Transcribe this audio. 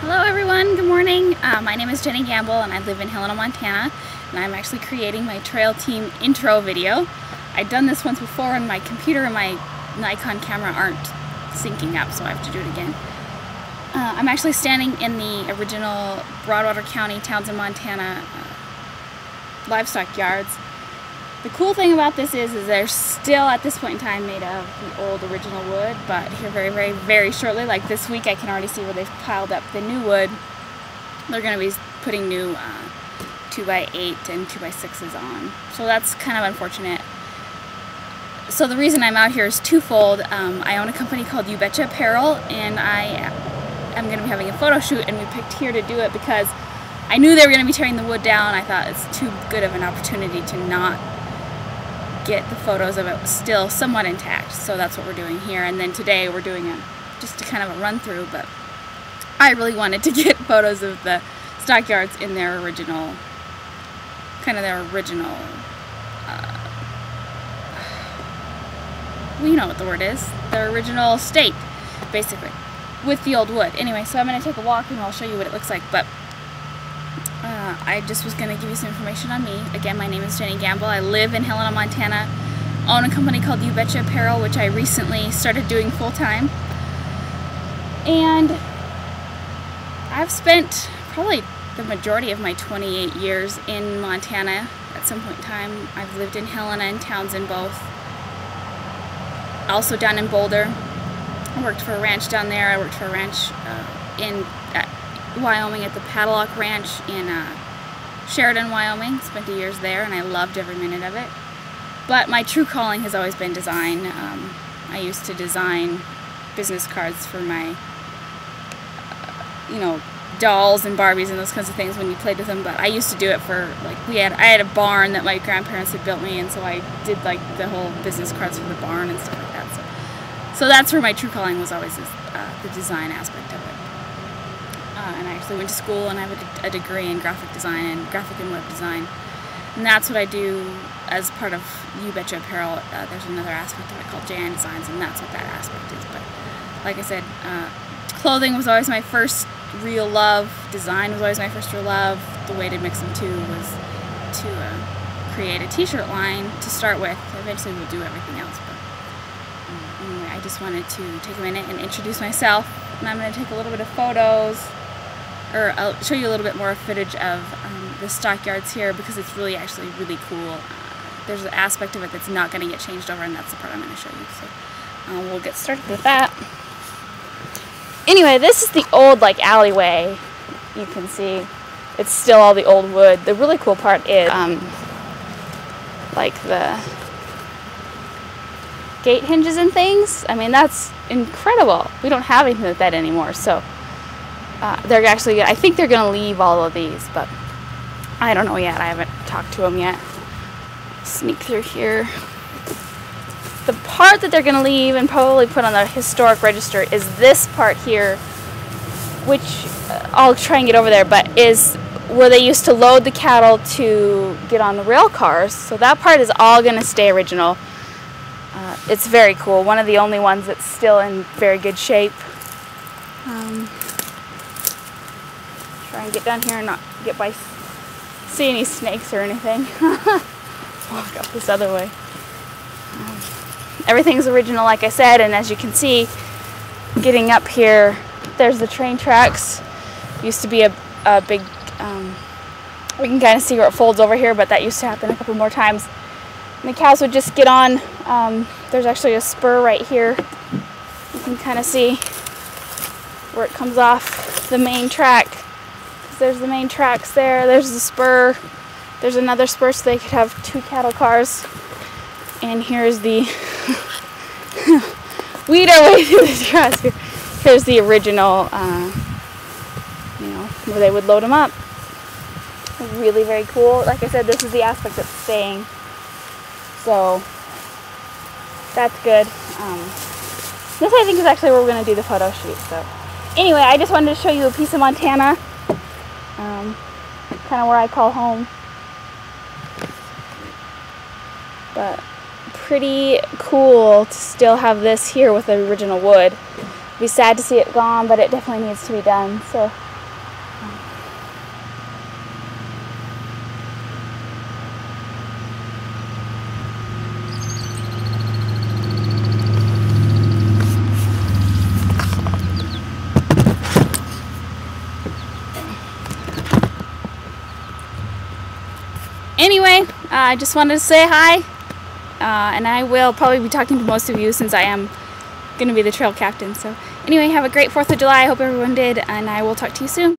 Hello everyone, good morning. My name is Jenny Gamble and I live in Helena, Montana, and I'm actually creating my Trail Team intro video. I've done this once before and my computer and my Nikon camera aren't syncing up, so I have to do it again. I'm actually standing in the original Broadwater County, Townsend, Montana livestock yards. The cool thing about this is they're still at this point in time made of the old original wood, but here very shortly, like this week, I can already see where they've piled up the new wood. They're going to be putting new 2x8 and 2x6s on, so that's kind of unfortunate. So the reason I'm out here is twofold. I own a company called You Betcha Apparel, and I am going to be having a photo shoot, and we picked here to do it because I knew they were going to be tearing the wood down. I thought it's too good of an opportunity to not get the photos of it still somewhat intact, so that's what we're doing here. And then today we're doing just a kind of a run through, but I really wanted to get photos of the stockyards in their original, well, you know what the word is, their original state, basically, with the old wood. Anyway, so I'm going to take a walk and I'll show you what it looks like, but I just was going to give you some information on me. Again, my name is Jenny Gamble. I live in Helena, Montana. Own a company called You Betcha Apparel, which I recently started doing full-time. And I've spent probably the majority of my 28 years in Montana at some point in time. I've lived in Helena and Townsend both. Also down in Boulder. I worked for a ranch down there. I worked for a ranch in Wyoming at the Padlock Ranch in Sheridan, Wyoming. Spent 2 years there and I loved every minute of it. But my true calling has always been design. I used to design business cards for my, dolls and Barbies and those kinds of things when you played with them. But I used to do it for, like, I had a barn that my grandparents had built me, and so I did like the whole business cards for the barn and stuff like that. So that's where my true calling was always, the design aspect of it. And I actually went to school and I have a degree in graphic design and graphic and web design. And that's what I do as part of You Betcha Apparel. There's another aspect of it called JN Designs, and that's what that aspect is. But like I said, clothing was always my first real love. Design was always my first real love. The way to mix them two was to create a t-shirt line to start with. Eventually we'll do everything else. But anyway, I just wanted to take a minute and introduce myself. And I'm going to take a little bit of photos, or I'll show you a little bit more footage of the stockyards here because it's actually really cool. There's an aspect of it that's not going to get changed over, and that's the part I'm going to show you. So we'll get started with that. Anyway, this is the old alleyway. You can see it's still all the old wood. The really cool part is like the gate hinges and things. I mean, that's incredible. We don't have anything like that anymore, so they're actually, I think they're going to leave all of these, but I don't know yet. I haven't talked to them yet. Sneak through here. The part that they're going to leave and probably put on the historic register is this part here, which I'll try and get over there, but is where they used to load the cattle to get on the rail cars. So that part is all going to stay original. It's very cool. One of the only ones that's still in very good shape. Try and get down here and not see any snakes or anything. Walk up this other way. Everything's original, like I said, and as you can see, getting up here, there's the train tracks. Used to be a big, we can kind of see where it folds over here, but that used to happen a couple more times. And the cows would just get on. There's actually a spur right here. You can kind of see where it comes off the main track. There's the main tracks there. There's the spur. There's another spur so they could have 2 cattle cars. And here's the weed our way through the grass here. Here's the original, where they would load them up. Really very cool. Like I said, this is the aspect that's staying. So that's good. This I think is actually where we're going to do the photo shoot. So anyway, I just wanted to show you a piece of Montana. Kind of where I call home. But pretty cool to still have this here with the original wood. It'd be sad to see it gone, but it definitely needs to be done. So I just wanted to say hi, and I will probably be talking to most of you since I am going to be the trail captain. So anyway, have a great 4th of July. I hope everyone did, and I will talk to you soon.